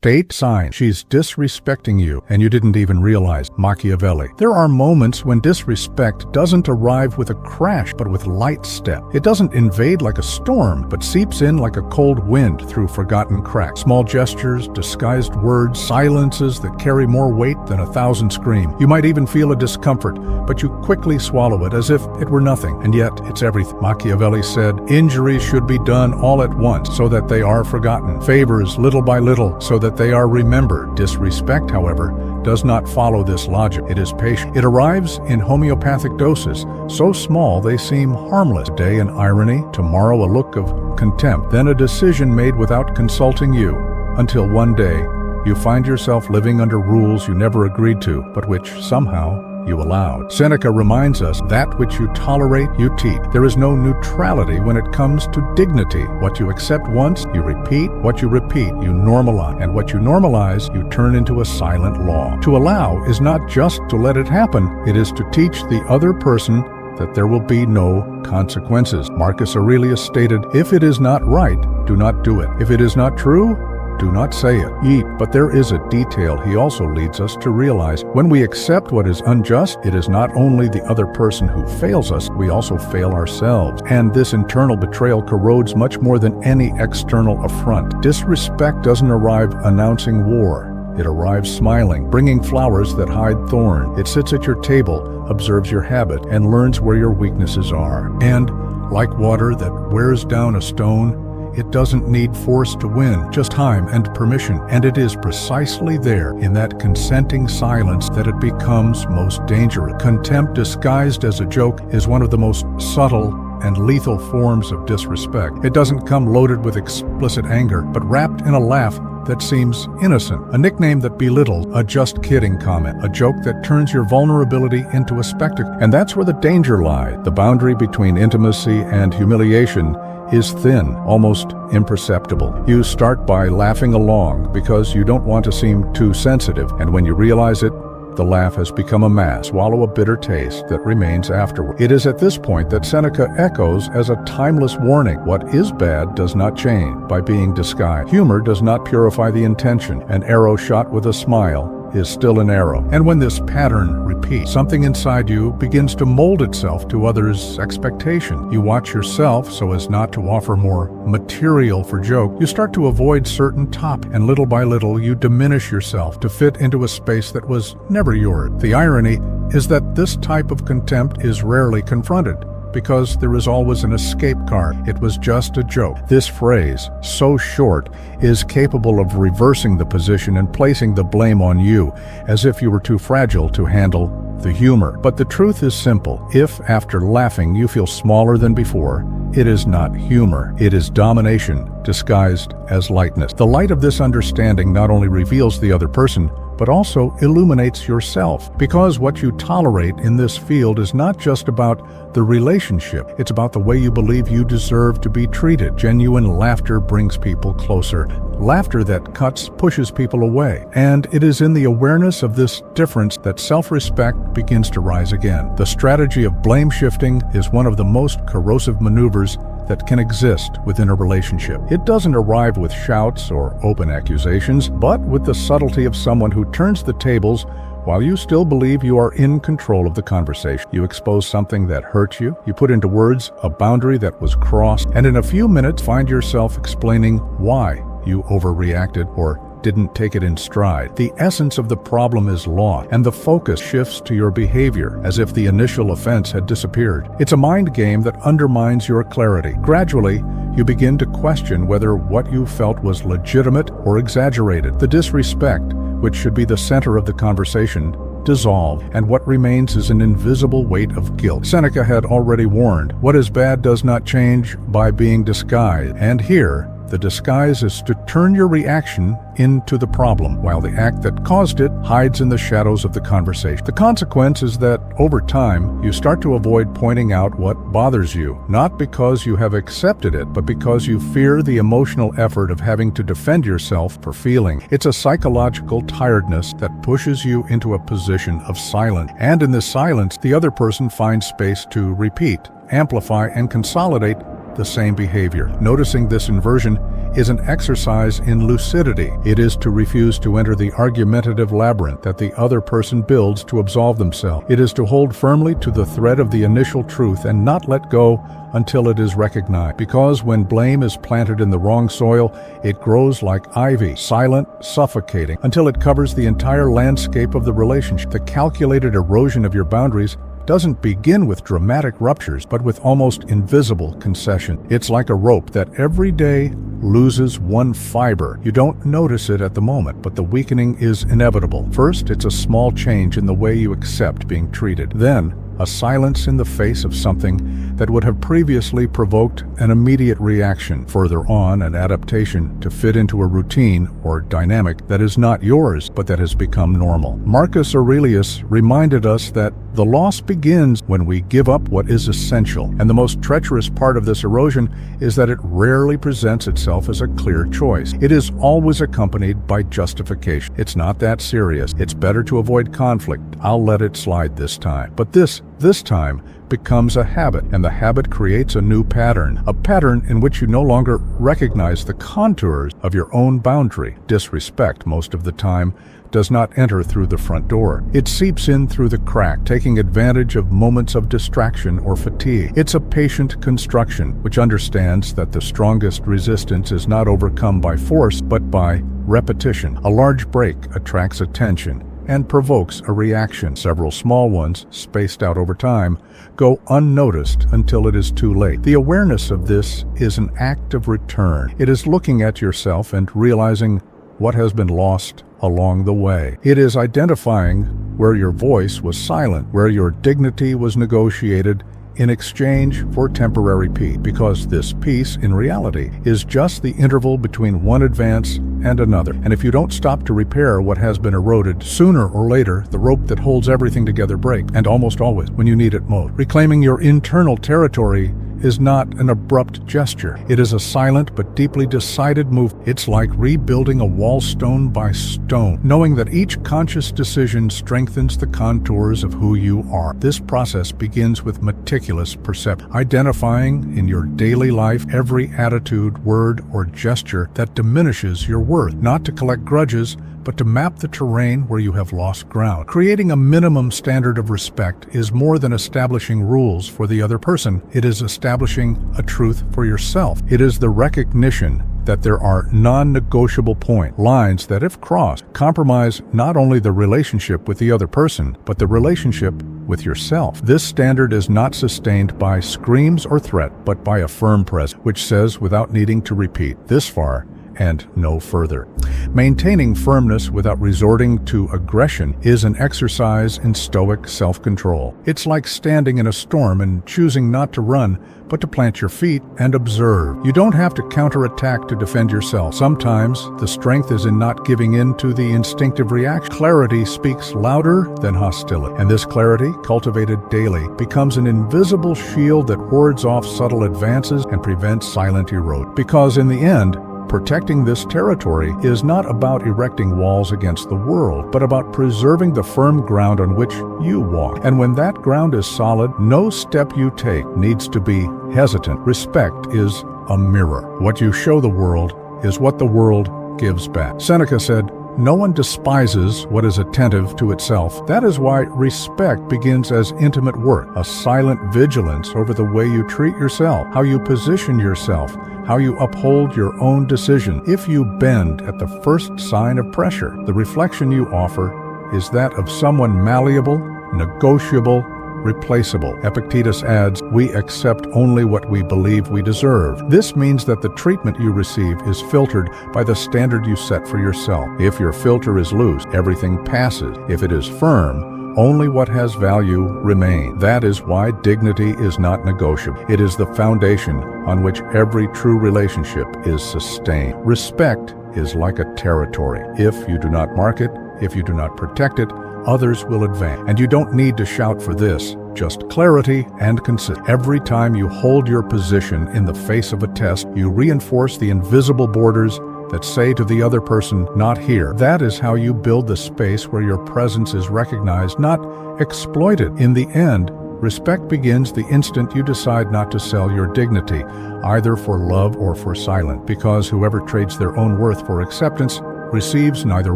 state sign. She's disrespecting you, and you didn't even realize. Machiavelli. There are moments when disrespect doesn't arrive with a crash, but with light step. It doesn't invade like a storm, but seeps in like a cold wind through forgotten cracks. Small gestures, disguised words, silences that carry more weight than 1,000 screams. You might even feel a discomfort, but you quickly swallow it as if it were nothing, and yet it's everything. Machiavelli said, injuries should be done all at once so that they are forgotten. Favors little by little so that they are remembered. Disrespect, however, does not follow this logic. It is patient. It arrives in homeopathic doses, so small they seem harmless. Today an irony, tomorrow a look of contempt, then a decision made without consulting you, until one day you find yourself living under rules you never agreed to, but which somehow you allowed. Seneca reminds us that which you tolerate, you teach. There is no neutrality when it comes to dignity. What you accept once, you repeat. What you repeat, you normalize. And what you normalize, you turn into a silent law. To allow is not just to let it happen. It is to teach the other person that there will be no consequences. Marcus Aurelius stated, if it is not right, do not do it. If it is not true, do not say it. Eat. But there is a detail he also leads us to realize. When we accept what is unjust, it is not only the other person who fails us, we also fail ourselves. And this internal betrayal corrodes much more than any external affront. Disrespect doesn't arrive announcing war. It arrives smiling, bringing flowers that hide thorn. It sits at your table, observes your habit, and learns where your weaknesses are. And, like water that wears down a stone, it doesn't need force to win, just time and permission. And it is precisely there, in that consenting silence, that it becomes most dangerous. Contempt disguised as a joke is one of the most subtle and lethal forms of disrespect. It doesn't come loaded with explicit anger, but wrapped in a laugh that seems innocent, a nickname that belittles, a just kidding comment, a joke that turns your vulnerability into a spectacle. And that's where the danger lies. The boundary between intimacy and humiliation is thin, almost imperceptible. You start by laughing along because you don't want to seem too sensitive, and when you realize it, the laugh has become a mask. Swallow a bitter taste that remains afterward. It is at this point that Seneca echoes as a timeless warning. What is bad does not change by being disguised. Humor does not purify the intention. An arrow shot with a smile is still an arrow. And when this pattern repeats, something inside you begins to mold itself to others' expectation. You watch yourself so as not to offer more material for joke. You start to avoid certain topics, and little by little you diminish yourself to fit into a space that was never yours. The irony is that this type of contempt is rarely confronted, because there is always an escape card. It was just a joke. This phrase, so short, is capable of reversing the position and placing the blame on you, as if you were too fragile to handle the humor. But the truth is simple. If, after laughing, you feel smaller than before, it is not humor. It is domination disguised as lightness. The light of this understanding not only reveals the other person, but also illuminates yourself. Because what you tolerate in this field is not just about the relationship, it's about the way you believe you deserve to be treated. Genuine laughter brings people closer. Laughter that cuts pushes people away. And it is in the awareness of this difference that self-respect begins to rise again. The strategy of blame shifting is one of the most corrosive maneuvers that can exist within a relationship. It doesn't arrive with shouts or open accusations, but with the subtlety of someone who turns the tables while you still believe you are in control of the conversation. You expose something that hurts you, you put into words a boundary that was crossed, and in a few minutes find yourself explaining why you overreacted or didn't take it in stride. The essence of the problem is lost, and the focus shifts to your behavior as if the initial offense had disappeared. It's a mind game that undermines your clarity. Gradually, you begin to question whether what you felt was legitimate or exaggerated. The disrespect, which should be the center of the conversation, dissolve, and what remains is an invisible weight of guilt. Seneca had already warned, what is bad does not change by being disguised. And here, the disguise is to turn your reaction into the problem, while the act that caused it hides in the shadows of the conversation. The consequence is that, over time, you start to avoid pointing out what bothers you, not because you have accepted it, but because you fear the emotional effort of having to defend yourself for feeling. It's a psychological tiredness that pushes you into a position of silence. And in this silence, the other person finds space to repeat, amplify, and consolidate the same behavior. Noticing this inversion is an exercise in lucidity. It is to refuse to enter the argumentative labyrinth that the other person builds to absolve themselves. It is to hold firmly to the thread of the initial truth and not let go until it is recognized. Because when blame is planted in the wrong soil, it grows like ivy, silent, suffocating, until it covers the entire landscape of the relationship. The calculated erosion of your boundaries doesn't begin with dramatic ruptures, but with almost invisible concession. It's like a rope that every day loses one fiber. You don't notice it at the moment, but the weakening is inevitable. First, it's a small change in the way you accept being treated. Then, a silence in the face of something that would have previously provoked an immediate reaction. Further on, an adaptation to fit into a routine or dynamic that is not yours, but that has become normal. Marcus Aurelius reminded us that the loss begins when we give up what is essential, and the most treacherous part of this erosion is that it rarely presents itself as a clear choice. It is always accompanied by justification. It's not that serious. It's better to avoid conflict. I'll let it slide this time. But this time becomes a habit, and the habit creates a new pattern, a pattern in which you no longer recognize the contours of your own boundary. Disrespect, most of the time, does not enter through the front door. It seeps in through the crack, taking advantage of moments of distraction or fatigue. It's a patient construction, which understands that the strongest resistance is not overcome by force, but by repetition. A large break attracts attention and provokes a reaction. Several small ones, spaced out over time, go unnoticed until it is too late. The awareness of this is an act of return. It is looking at yourself and realizing what has been lost along the way. It is identifying where your voice was silent, where your dignity was negotiated in exchange for temporary peace, because this peace, in reality, is just the interval between one advance and another. And if you don't stop to repair what has been eroded, sooner or later, the rope that holds everything together breaks, and almost always when you need it most. Reclaiming your internal territory is not an abrupt gesture. It is a silent but deeply decided move. It's like rebuilding a wall stone by stone, knowing that each conscious decision strengthens the contours of who you are. This process begins with meticulous perception, identifying in your daily life every attitude, word, or gesture that diminishes your worth, not to collect grudges, but to map the terrain where you have lost ground. Creating a minimum standard of respect is more than establishing rules for the other person. It is establishing a truth for yourself. It is the recognition that there are non-negotiable lines that, if crossed, compromise not only the relationship with the other person, but the relationship with yourself. This standard is not sustained by screams or threat, but by a firm presence, which says, without needing to repeat, this far and no further. Maintaining firmness without resorting to aggression is an exercise in stoic self-control. It's like standing in a storm and choosing not to run, but to plant your feet and observe. You don't have to counterattack to defend yourself. Sometimes the strength is in not giving in to the instinctive reaction. Clarity speaks louder than hostility, and this clarity, cultivated daily, becomes an invisible shield that wards off subtle advances and prevents silent erosion. Because in the end, protecting this territory is not about erecting walls against the world, but about preserving the firm ground on which you walk. And when that ground is solid, no step you take needs to be hesitant. Respect is a mirror. What you show the world is what the world gives back. Seneca said, "No one despises what is attentive to itself." That is why respect begins as intimate work, a silent vigilance over the way you treat yourself, how you position yourself, how you uphold your own decision. If you bend at the first sign of pressure, the reflection you offer is that of someone malleable, negotiable, replaceable. Epictetus adds, "We accept only what we believe we deserve." This means that the treatment you receive is filtered by the standard you set for yourself. If your filter is loose, everything passes. If it is firm, only what has value remains. That is why dignity is not negotiable. It is the foundation on which every true relationship is sustained. Respect is like a territory. If you do not mark it, if you do not protect it, others will advance. And you don't need to shout for this, just clarity and consistency. Every time you hold your position in the face of a test, you reinforce the invisible borders that say to the other person, "Not here." That is how you build the space where your presence is recognized, not exploited. In the end, Respect begins the instant you decide not to sell your dignity, either for love or for silence, because whoever trades their own worth for acceptance receives neither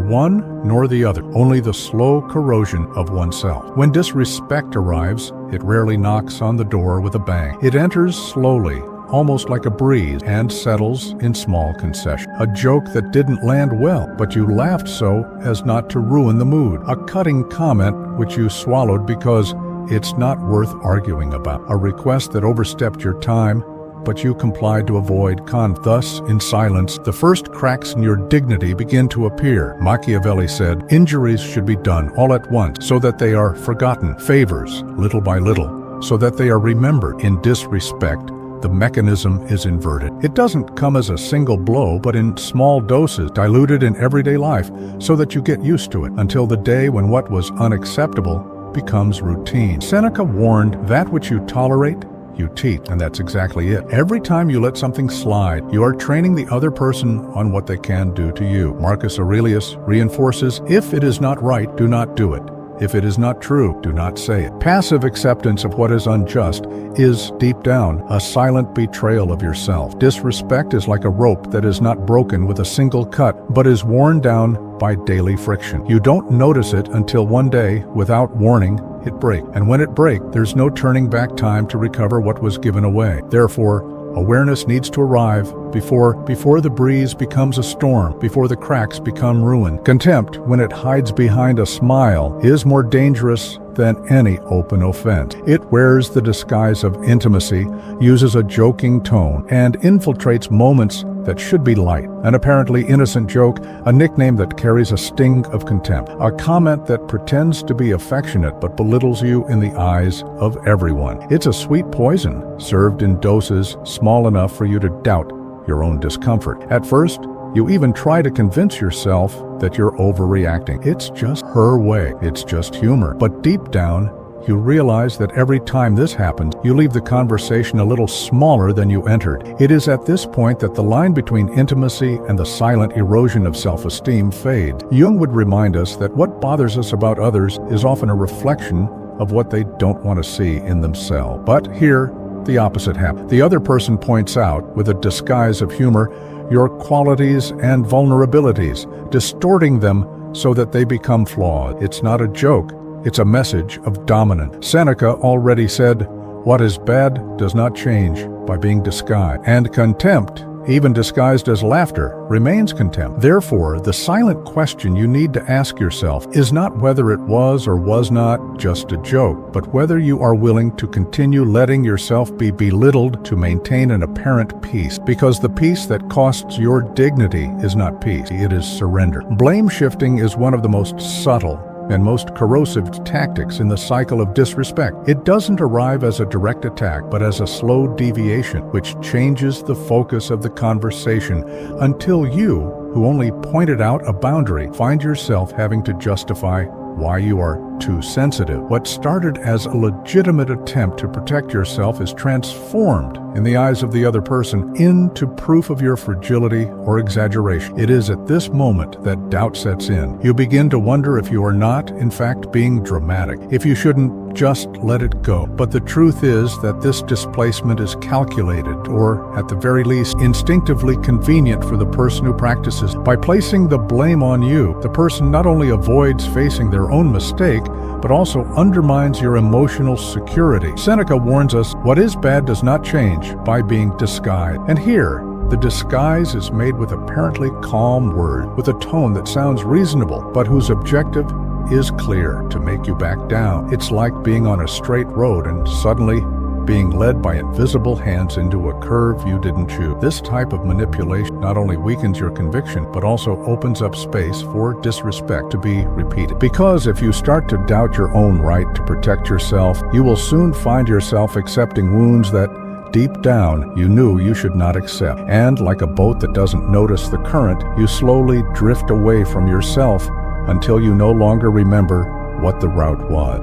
one nor the other, only the slow corrosion of oneself. When disrespect arrives, it rarely knocks on the door with a bang. It enters slowly, almost like a breeze, and settles in small concession. A joke that didn't land well, but you laughed so as not to ruin the mood. A cutting comment which you swallowed because it's not worth arguing about. A request that overstepped your time, but you complied to avoid conflict. Thus, in silence, the first cracks in your dignity begin to appear. Machiavelli said, "Injuries should be done all at once, so that they are forgotten. Favors, little by little, so that they are remembered." In disrespect, the mechanism is inverted. It doesn't come as a single blow, but in small doses, diluted in everyday life, so that you get used to it, until the day when what was unacceptable becomes routine. Seneca warned, "That which you tolerate, you teach," and that's exactly it. Every time you let something slide, you are training the other person on what they can do to you. Marcus Aurelius reinforces, "If it is not right, do not do it. If it is not true, do not say it." Passive acceptance of what is unjust is, deep down, a silent betrayal of yourself. Disrespect is like a rope that is not broken with a single cut, but is worn down by daily friction. You don't notice it until one day, without warning, it breaks. And when it breaks, there's no turning back time to recover what was given away. Therefore, awareness needs to arrive before the breeze becomes a storm, before the cracks become ruin. Contempt, when it hides behind a smile, is more dangerous than any open offense. It wears the disguise of intimacy, uses a joking tone, and infiltrates moments that should be light. An apparently innocent joke, a nickname that carries a sting of contempt, a comment that pretends to be affectionate but belittles you in the eyes of everyone. It's a sweet poison, served in doses small enough for you to doubt your own discomfort. At first, you even try to convince yourself that you're overreacting. It's just her way. It's just humor. But deep down, you realize that every time this happens, you leave the conversation a little smaller than you entered. It is at this point that the line between intimacy and the silent erosion of self-esteem fades. Jung would remind us that what bothers us about others is often a reflection of what they don't want to see in themselves. But here, the opposite happens. The other person points out, with a disguise of humor, your qualities and vulnerabilities, distorting them so that they become flawed. It's not a joke. It's a message of dominance. Seneca already said, "What is bad does not change by being disguised." And contempt, even disguised as laughter, remains contempt. Therefore, the silent question you need to ask yourself is not whether it was or was not just a joke, but whether you are willing to continue letting yourself be belittled to maintain an apparent peace. Because the peace that costs your dignity is not peace, it is surrender. Blame shifting is one of the most subtle and most corrosive tactics in the cycle of disrespect. It doesn't arrive as a direct attack, but as a slow deviation, which changes the focus of the conversation until you, who only pointed out a boundary, find yourself having to justify why you are too sensitive. What started as a legitimate attempt to protect yourself is transformed, in the eyes of the other person, into proof of your fragility or exaggeration. It is at this moment that doubt sets in. You begin to wonder if you are not, in fact, being dramatic, if you shouldn't just let it go. But the truth is that this displacement is calculated, or at the very least, instinctively convenient for the person who practices. By placing the blame on you, the person not only avoids facing their own mistake, but also undermines your emotional security. Seneca warns us, what is bad does not change by being disguised. And here, the disguise is made with apparently calm words, with a tone that sounds reasonable, but whose objective is clear: to make you back down. It's like being on a straight road and suddenly being led by invisible hands into a curve you didn't choose. This type of manipulation not only weakens your conviction, but also opens up space for disrespect to be repeated. Because if you start to doubt your own right to protect yourself, you will soon find yourself accepting wounds that deep down you knew you should not accept. And like a boat that doesn't notice the current, you slowly drift away from yourself until you no longer remember what the route was.